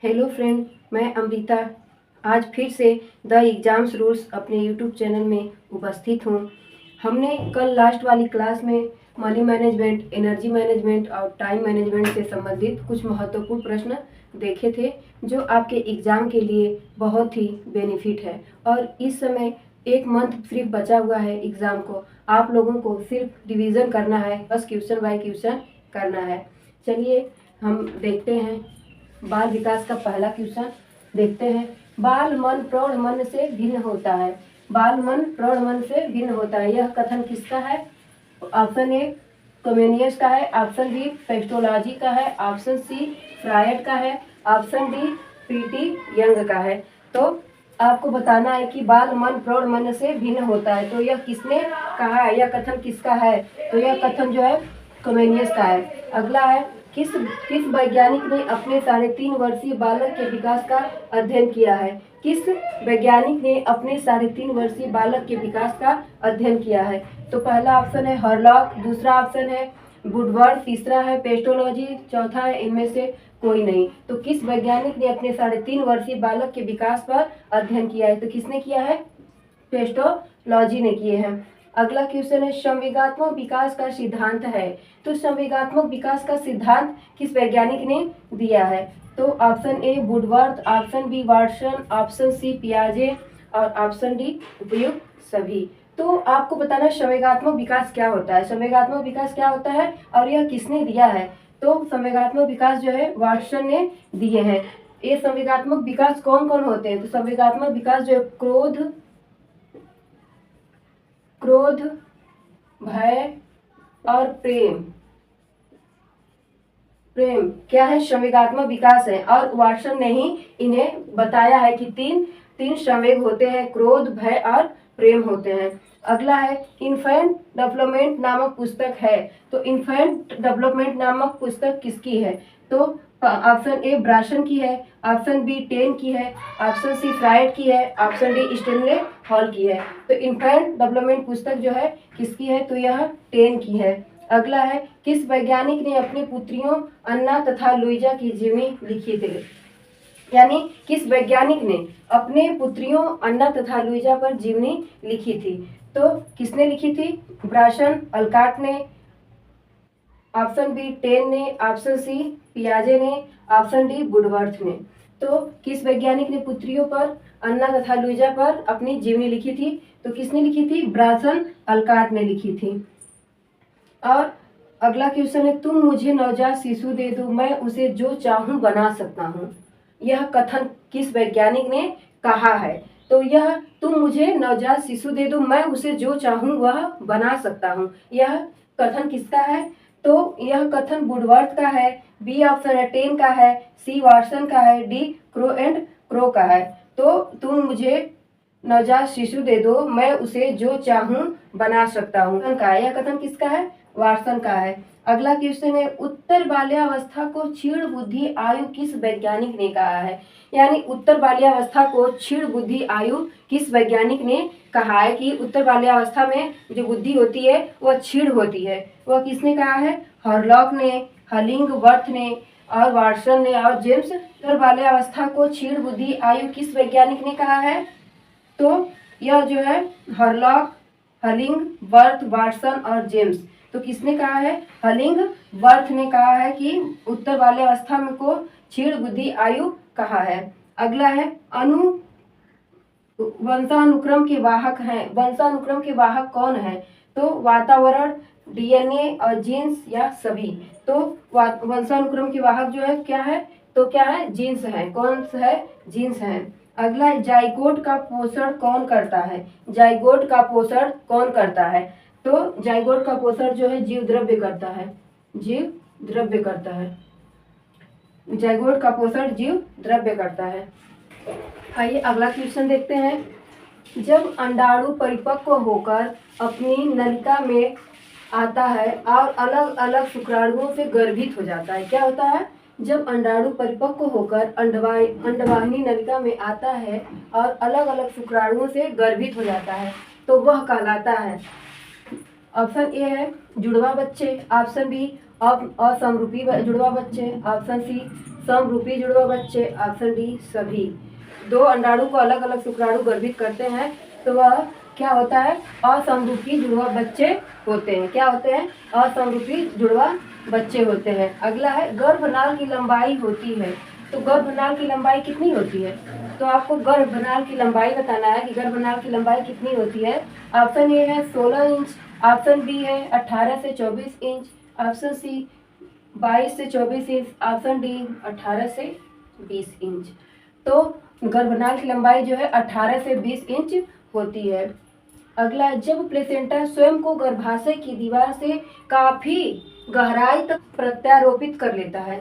Hello friend, मैं अमृता आज फिर से द एग्ज़ाम्स रूल्स अपने यूट्यूब चैनल में उपस्थित हूँ। हमने कल लास्ट वाली क्लास में मनी मैनेजमेंट, एनर्जी मैनेजमेंट और टाइम मैनेजमेंट से संबंधित कुछ महत्वपूर्ण प्रश्न देखे थे जो आपके एग्ज़ाम के लिए बहुत ही बेनिफिट है। और इस समय एक मंथ सिर्फ बचा हुआ है एग्ज़ाम को। आप लोगों को सिर्फ रिवीज़न करना है, बस क्वेश्चन बाय क्वेश्चन करना है। चलिए हम देखते हैं। बाल विकास का पहला क्वेश्चन देखते हैं। बाल मन प्रौढ़ मन से भिन्न होता है। बाल मन प्रौढ़ मन से भिन्न होता है, यह कथन किसका है? ऑप्शन ए कमेनियस का है, ऑप्शन बी पेस्टोलॉजी का है, ऑप्शन सी फ्रायड का है, ऑप्शन डी पीटी यंग का है। तो आपको बताना है कि बाल मन प्रौढ़ मन से भिन्न होता है, तो यह किसने कहा है, यह कथन किसका है? तो यह कथन जो है कमेनियस का है। अगला है, किस किस वैज्ञानिक ने अपने 3.5 वर्षीय बालक के विकास का अध्ययन किया है? किस वैज्ञानिक ने अपने 3.5 वर्षीय बालक के विकास का अध्ययन किया है? तो पहला ऑप्शन है हॉरलॉक, दूसरा ऑप्शन है वुडवर्ड, तीसरा है पेस्टोलॉजी, चौथा है इनमें से कोई नहीं। तो किस वैज्ञानिक ने अपने 3.5 वर्षीय बालक के विकास पर अध्ययन किया है? तो किसने किया है? पेस्टोलॉजी ने किए हैं। अगला क्वेश्चन है, संवेगात्मक विकास का सिद्धांत है। तो संवेगात्मक विकास का सिद्धांत किस वैज्ञानिक ने दिया है? तो option A Woodward, option B Watson, option C पियाजे और ऑप्शन डी उपयुक्त सभी। तो आपको बताना है संवेगात्मक विकास क्या होता है, संवेगात्मक विकास क्या होता है और यह किसने दिया है? तो संवेगात्मक विकास जो है वाटसन ने दिए हैं। ये संवेगात्मक विकास कौन कौन होते हैं? तो संवेगात्मक विकास जो है क्रोध, भय और प्रेम क्या है? संवेगात्मक विकास है। और वाटसन ने ही इन्हें बताया है कि तीन संवेग होते हैं, क्रोध, भय और प्रेम होते हैं। अगला है, इन्फेंट डेवलपमेंट नामक पुस्तक है। तो इन्फेंट डेवलपमेंट नामक पुस्तक किसकी है? तो ऑप्शन ए ब्राशन की है, ऑप्शन बी टेन की है, ऑप्शन सी फ्रायड की है, ऑप्शन डी स्टेनले हॉल की है। तो इन्फेंट डेवलपमेंट पुस्तक जो है किसकी है? तो यह टेन की है। अगला है, किस वैज्ञानिक ने अपनी पुत्रियों अन्ना तथा लुइजा की जीवनी लिखी थी? यानी किस वैज्ञानिक ने अपने पुत्रियों अन्ना तथा लुइजा पर जीवनी लिखी थी? तो किसने लिखी थी? ब्राशन, अल्काट ने, ऑप्शन बी टेन ने, ऑप्शन सी पियाजे ने, ऑप्शन डी वुडवर्थ ने। तो किस वैज्ञानिक ने पुत्रियों पर अन्ना तथा लुइजा पर अपनी जीवनी लिखी थी? तो किसने लिखी थी? ब्राशन, अल्काट ने लिखी थी। और अगला क्वेश्चन है, तुम मुझे नवजात शिशु दे दो, मैं उसे जो चाहूं बना सकता हूं। यह कथन किस वैज्ञानिक ने कहा है? तो यह तुम मुझे नवजात शिशु दे दो, मैं उसे जो चाहूं वह बना सकता हूं, यह कथन किसका है? तो यह कथन वुडवर्थ का है, बी ऑप्शन है टेन का है, सी वाटसन का है, डी क्रो का है। तो तुम मुझे नवजात शिशु दे दो, मैं उसे जो चाहूं बना सकता हूँ का यह कथन किसका है? वाटसन का है। अगला क्वेश्चन है, उत्तर बाल्यावस्था को क्षीण बुद्धि आयु किस वैज्ञानिक ने कहा है? यानी उत्तर बाल्यावस्था को क्षीण बुद्धि आयु किस वैज्ञानिक ने कहा है कि उत्तर बाल्यावस्था में जो बुद्धि होती है वह क्षीण होती है? वह किसने कहा है? हॉरलॉक ने, हलिंगवर्थ ने और वाटसन ने और जेम्स। उत्तर बाल्यावस्था को क्षीण बुद्धि आयु किस वैज्ञानिक ने कहा है? तो यह जो है हॉरलॉक, हलिंगवर्थ, वाटसन और जेम्स। तो किसने कहा है? हलिंगवर्थ ने कहा है कि उत्तर बाल्यावस्था में को क्षीण बुद्धि आयु कहा है। अगला है, वंशानुक्रम के वाहक हैं। वंशानुक्रम के वाहक कौन है? तो वातावरण, डीएनए और जीन्स या सभी। तो वंशानुक्रम के वाहक जो है क्या है? तो क्या है? जीन्स है। कौन सा है? जीन्स है। अगला है, जाइगोट का पोषण कौन करता है? जाइगोट का पोषण कौन करता है? तो जाइगोट का पोषण जो है जीव द्रव्य करता है, जीव द्रव्य करता है। जाइगोट का पोषण जीव द्रव्य करता है। आइए अगला क्वेश्चन देखते हैं। जब अंडाणु परिपक्व होकर अपनी नलिका में आता है और अलग अलग शुक्राणुओं से गर्भित हो जाता है, क्या होता है? जब अंडाणु परिपक्व होकर अंडवाहिनी नलिका में आता है और अलग अलग शुक्राणुओं से गर्भित हो जाता है तो वह कहलाता है। ऑप्शन ए है जुड़वा बच्चे, ऑप्शन बी असमरूपी जुड़वा बच्चे, ऑप्शन सी समरूपी जुड़वा बच्चे, ऑप्शन डी सभी। दो अंडाणु को अलग अलग शुक्राणु गर्भित करते हैं तो वह क्या होता है, असमरूपी जुड़वा बच्चे होते हैं। क्या होते हैं, असमरूपी जुड़वा बच्चे होते हैं। अगला है गर्भनाल की लंबाई होती है, तो गर्भनाल की लंबाई कितनी होती है, तो आपको गर्भनाल की लंबाई बताना है कि गर्भनाल की लंबाई कितनी होती है। ऑप्शन ए है 16 इंच, ऑप्शन बी है 18 से 24 इंच, ऑप्शन सी 22 से 24 इंच, ऑप्शन डी 18 से 20 इंच। तो गर्भनाल की लंबाई जो है 18 से 20 इंच होती है। अगला, जब प्लेसेंटा स्वयं को गर्भाशय की दीवार से काफी गहराई तक प्रत्यारोपित कर लेता है,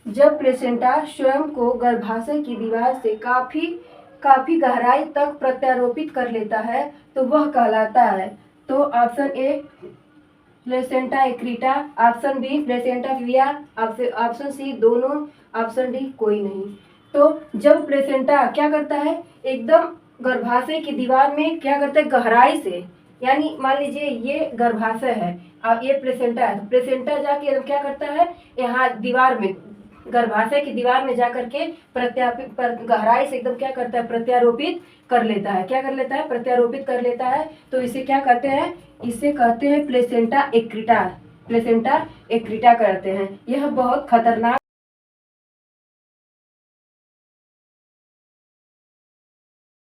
जब प्लेसेंटा स्वयं को गर्भाशय की दीवार से काफी गहराई तक प्रत्यारोपित कर लेता है तो वह कहलाता है। तो option A placenta accreta, option B placenta previa, option C दोनों, ऑप्शन डी कोई नहीं। तो जब प्लेसेंटा क्या करता है, एकदम गर्भाशय की दीवार में क्या करता है, गहराई से, यानी मान लीजिए ये गर्भाशय है, अब ये प्लेसेंटा है, तो प्लेसेंटा जाके क्या करता है, यहाँ दीवार में, गर्भाशय की दीवार में जाकर के गहराई से एकदम क्या करता है, प्रत्यारोपित कर लेता है। क्या कर लेता है, प्रत्यारोपित कर लेता है। तो इसे क्या कहते हैं, इसे कहते हैं प्लेसेंटा एक्रीटा, प्लेसेंटा एक्रीटा कहते हैं। यह बहुत खतरनाक